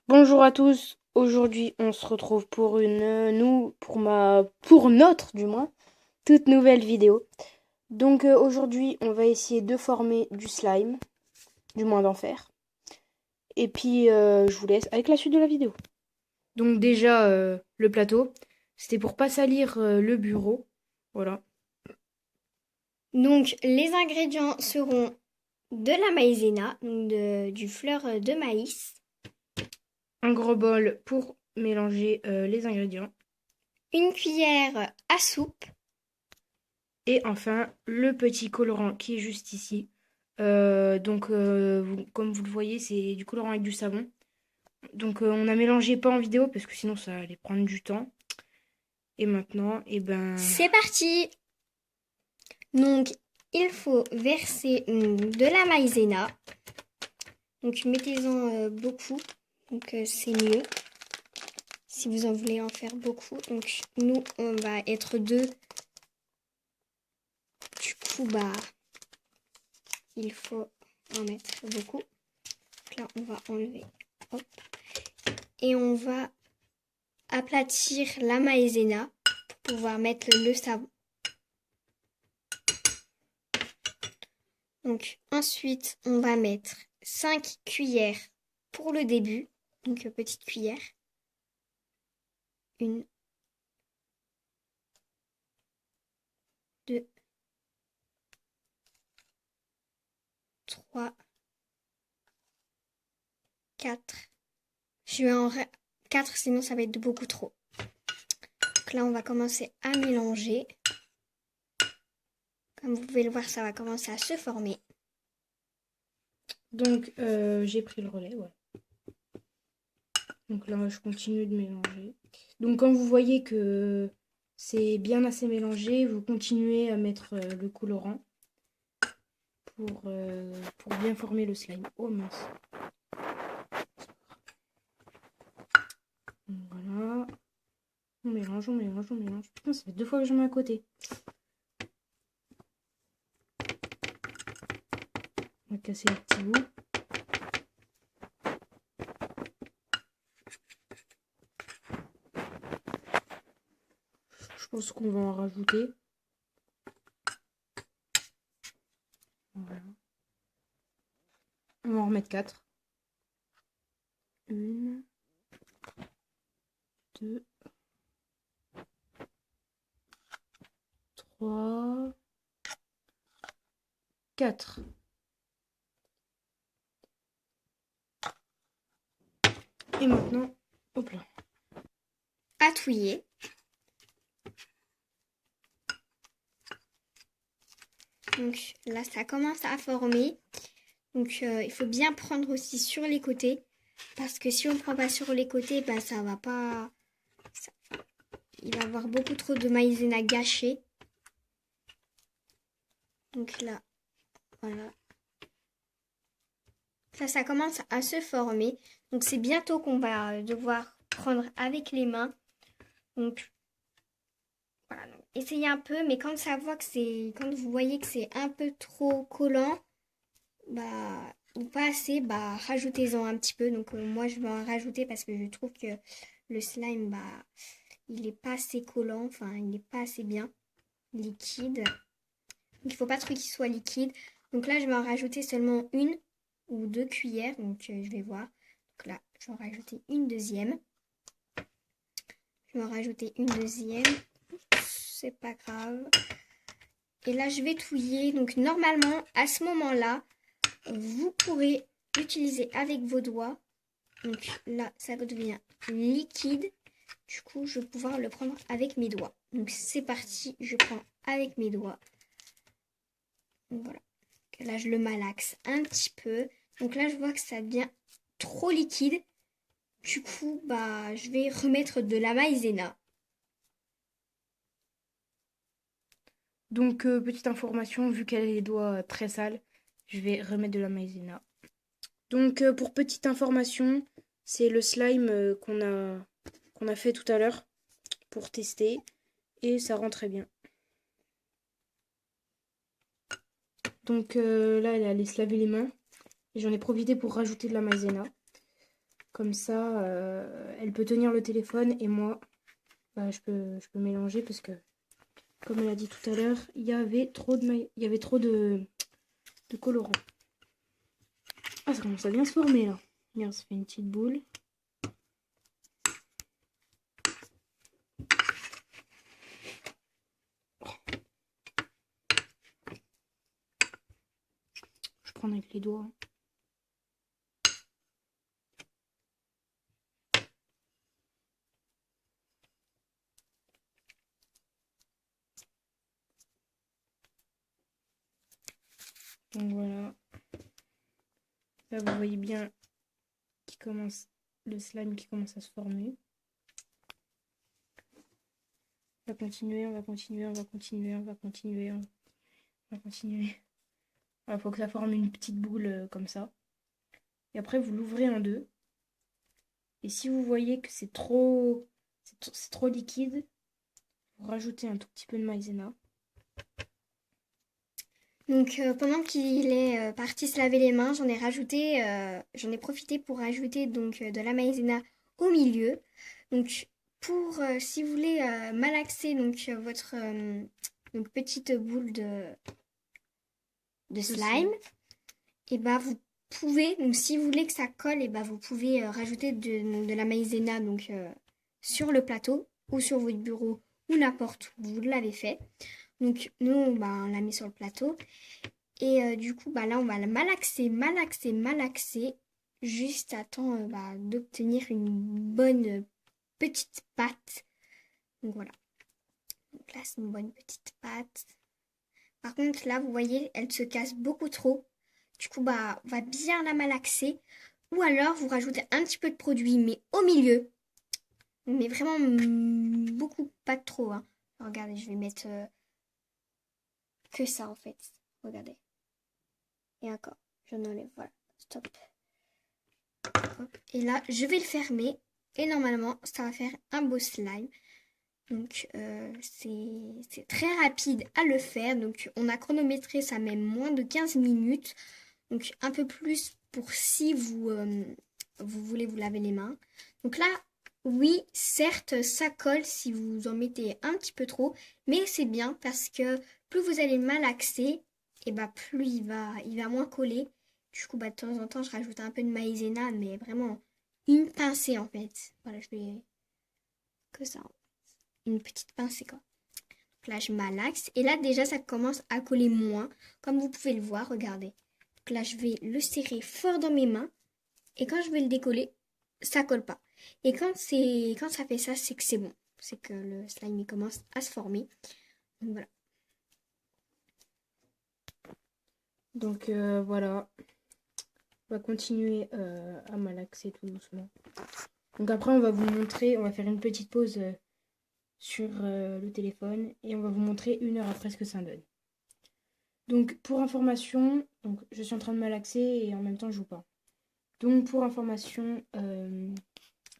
Bonjour à tous. Aujourd'hui, on se retrouve pour pour notre du moins, toute nouvelle vidéo. Donc aujourd'hui, on va essayer de former du slime, du moins d'en faire. Et puis je vous laisse avec la suite de la vidéo. Donc déjà le plateau, c'était pour pas salir le bureau. Voilà. Donc, les ingrédients seront de la maïzena, donc du fleur de maïs, Un gros bol pour mélanger les ingrédients. une cuillère à soupe, Et enfin, le petit colorant qui est juste ici. Comme vous le voyez, c'est du colorant avec du savon. Donc, on a mélangé pas en vidéo parce que sinon ça allait prendre du temps. Et maintenant, c'est parti! Donc, il faut verser de la maïzena. Donc, mettez-en beaucoup, donc c'est mieux si vous en voulez en faire beaucoup. Donc, nous, on va être deux. Du coup, bah, il faut en mettre beaucoup. Donc là, on va enlever. Hop. Et on va aplatir la maïzena pour pouvoir mettre le savon. Donc ensuite, on va mettre 5 cuillères pour le début. Donc petite cuillère. Une, deux, trois, quatre. Je vais en 4 sinon ça va être beaucoup trop. Donc là, on va commencer à mélanger. Comme vous pouvez le voir, ça va commencer à se former. j'ai pris le relais, ouais. Donc là, je continue de mélanger. Donc, quand vous voyez que c'est bien assez mélangé, vous continuez à mettre le colorant pour bien former le slime. Oh mince. Voilà. On mélange, on mélange, on mélange. Putain, ça fait 2 fois que je mets à côté. On va casser les petits bouts. Je pense qu'on va en rajouter. Voilà. On va en remettre 4. Une, deux, trois, 4. Et maintenant, hop là. À touiller. Donc là, ça commence à former. Donc il faut bien prendre aussi sur les côtés. Parce que si on ne prend pas sur les côtés, bah, ça va pas. Il va y avoir beaucoup trop de maïzena gâché. Donc là, voilà. Ça commence à se former. Donc c'est bientôt qu'on va devoir prendre avec les mains. Donc voilà. Donc, essayez un peu, mais quand vous voyez que c'est un peu trop collant, bah ou pas assez, bah rajoutez-en un petit peu. Donc moi je vais en rajouter parce que je trouve que le slime, bah il est pas assez collant, enfin il n'est pas assez bien liquide. Donc, il faut pas trop qu'il soit liquide. Donc là je vais en rajouter seulement une ou 2 cuillères. Donc je vais voir. Donc là je vais en rajouter une deuxième. Je vais en rajouter une deuxième. C'est pas grave. Et là je vais touiller. Donc normalement à ce moment-là, vous pourrez l'utiliser avec vos doigts. Donc là ça devient liquide. Du coup, je vais pouvoir le prendre avec mes doigts. Donc c'est parti, je prends avec mes doigts. Donc, voilà. Là, je le malaxe un petit peu. Donc là, je vois que ça devient trop liquide. Du coup, bah, je vais remettre de la maïzena. Donc, petite information, vu qu'elle a les doigts très sales, je vais remettre de la maïzena. Donc, pour petite information, c'est le slime qu'on a fait tout à l'heure pour tester. Et ça rend très bien. Donc là, elle allait se laver les mains. Et j'en ai profité pour rajouter de la maïzena. Comme ça, elle peut tenir le téléphone et moi, bah, je peux mélanger parce que, comme elle a dit tout à l'heure, il y avait trop de colorant. Ah, ça commence à bien se former là. Bien, ça fait une petite boule. Je prends avec les doigts. Donc voilà. Là, vous voyez bien le slime qui commence à se former. On va continuer, on va continuer, on va continuer, on va continuer, on va continuer. Il faut que ça forme une petite boule comme ça. Et après, vous l'ouvrez en deux. Et si vous voyez que c'est trop liquide, vous rajoutez un tout petit peu de maïzena. Donc pendant qu'il est parti se laver les mains, j'en ai profité pour rajouter donc de la maïzena au milieu. Donc pour si vous voulez malaxer donc votre donc petite boule de slime, et bah vous pouvez, donc si vous voulez que ça colle, et bah vous pouvez rajouter de la maïzena donc sur le plateau ou sur votre bureau ou n'importe où vous l'avez fait. Donc nous bah, on l'a mis sur le plateau. Et du coup, bah là, on va la malaxer, malaxer, malaxer, juste à temps bah, d'obtenir une bonne petite pâte. Donc voilà. Donc là, c'est une bonne petite pâte. Par contre, là, vous voyez, elle se casse beaucoup trop. Du coup, bah, on va bien la malaxer. Ou alors, vous rajoutez un petit peu de produit, mais au milieu. Mais vraiment beaucoup, pas trop. Hein. Regardez, je vais mettre que ça, en fait. Regardez. Et encore, j'en enlève, voilà. Stop. Hop. Et là, je vais le fermer. Et normalement, ça va faire un beau slime. Donc, c'est très rapide à le faire. Donc, on a chronométré, ça met moins de 15 minutes. Donc, un peu plus pour si vous voulez vous laver les mains. Donc là, oui, certes, ça colle si vous en mettez un petit peu trop. Mais c'est bien parce que plus vous allez malaxer, et bah plus il va moins coller. Du coup, bah, de temps en temps, je rajoute un peu de maïzena, mais vraiment une pincée en fait. Voilà, je fais que ça. Une petite pincée quoi. Donc là, je malaxe. Et là, déjà, ça commence à coller moins. Comme vous pouvez le voir, regardez. Donc là, je vais le serrer fort dans mes mains. Et quand je vais le décoller, ça colle pas. Et quand ça fait ça, c'est que c'est bon. C'est que le slime il commence à se former. Donc voilà. Donc voilà. On va continuer à malaxer tout doucement. Donc après, on va vous montrer, on va faire une petite pause sur le téléphone et on va vous montrer 1 heure après ce que ça donne. Donc pour information, donc, je suis en train de malaxer et en même temps je joue pas. Donc pour information,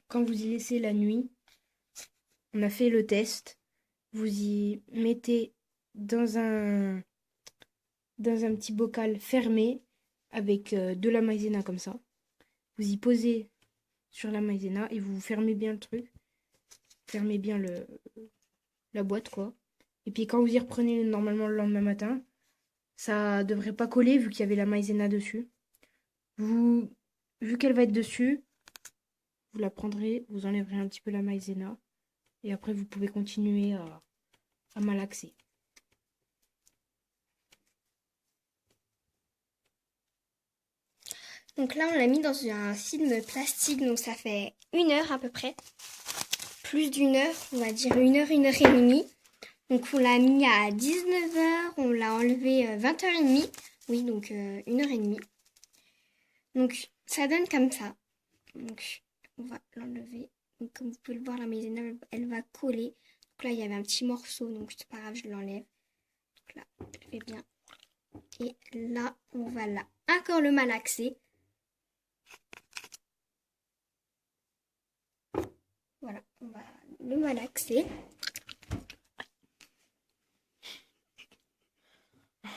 quand vous y laissez la nuit, on a fait le test. Vous y mettez dans un petit bocal fermé avec de la maïzena comme ça. Vous y posez sur la maïzena et vous fermez bien le truc. Fermez bien la boîte quoi. Et puis quand vous y reprenez normalement le lendemain matin, ça devrait pas coller vu qu'il y avait la maïzena dessus. Vu qu'elle va être dessus, vous la prendrez, vous enlèverez un petit peu la maïzena et après vous pouvez continuer à malaxer. Donc là, on l'a mis dans un film plastique, donc ça fait 1 heure à peu près. Plus d'1 heure, on va dire 1 heure, 1 heure et demie. Donc on l'a mis à 19h, on l'a enlevé 20h30. Oui, donc 1 heure et demie. Donc ça donne comme ça. Donc on va l'enlever. Donc comme vous pouvez le voir, la maïzena, elle va coller. Donc là, il y avait un petit morceau, donc c'est pas grave, je l'enlève. Donc là, je fais bien. Et là, on va là encore le malaxer. Voilà, on va le malaxer.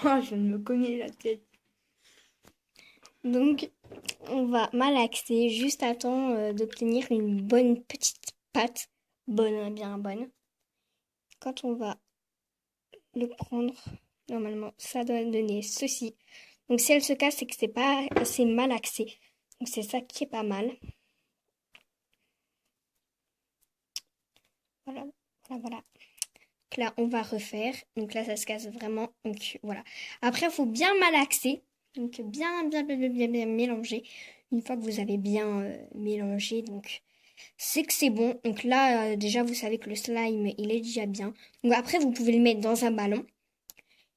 Oh, je viens de me cogner la tête. Donc, On va malaxer juste à temps d'obtenir une bonne petite pâte. Bonne, bien bonne. Quand on va le prendre, normalement, ça doit donner ceci. Donc si elle se casse, c'est que c'est pas assez malaxé. Donc c'est ça qui est pas mal. Voilà, voilà, voilà. Donc là, on va refaire. Donc là, ça se casse vraiment. Donc voilà. Après, il faut bien malaxer. Donc bien mélanger. Une fois que vous avez bien mélangé, donc c'est que c'est bon. Donc là, déjà, vous savez que le slime, il est déjà bien. Donc après, vous pouvez le mettre dans un ballon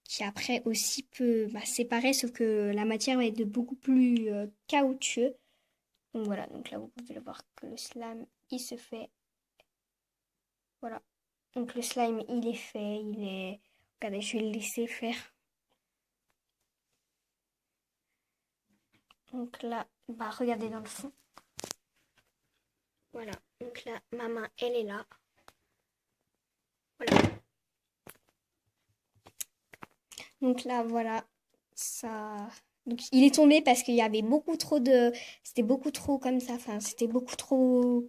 qui après aussi peut séparer, sauf que la matière va être de beaucoup plus caoutchouc. Donc voilà, donc là, vous pouvez le voir que le slime, il se fait. Voilà. Donc le slime, il est fait, il est... Regardez, je vais le laisser faire. Donc là, regardez dans le fond. Voilà. Donc là, ma main, elle est là. Voilà. Donc là, voilà. Ça... Donc il est tombé parce qu'il y avait beaucoup trop de... C'était beaucoup trop comme ça. Enfin, c'était beaucoup trop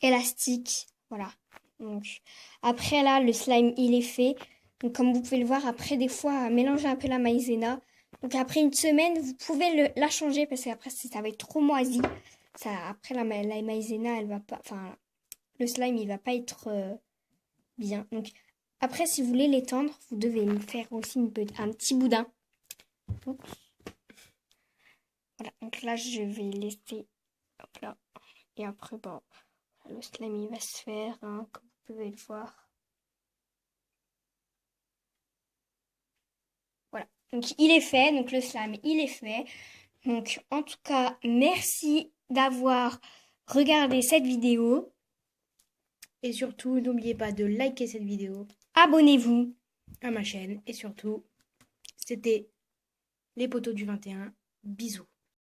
élastique. Voilà. Donc après là, le slime, il est fait. Donc comme vous pouvez le voir, après des fois, mélanger un peu la maïzena. Donc après une semaine, vous pouvez la changer parce qu'après ça va être trop moisi. Ça, après la maïzena, elle va pas, enfin le slime il va pas être bien. Donc après si vous voulez l'étendre, vous devez me faire aussi un petit boudin. Oups. Voilà. Donc là je vais laisser hop là et après bon le slime il va se faire hein, comme vous pouvez le voir. Voilà. Donc il est fait, donc le slime il est fait. Donc en tout cas, merci d'avoir regardé cette vidéo. Et surtout, n'oubliez pas de liker cette vidéo Abonnez-vous. à ma chaîne. Et surtout, c'était les poteaux du 21. Bisous.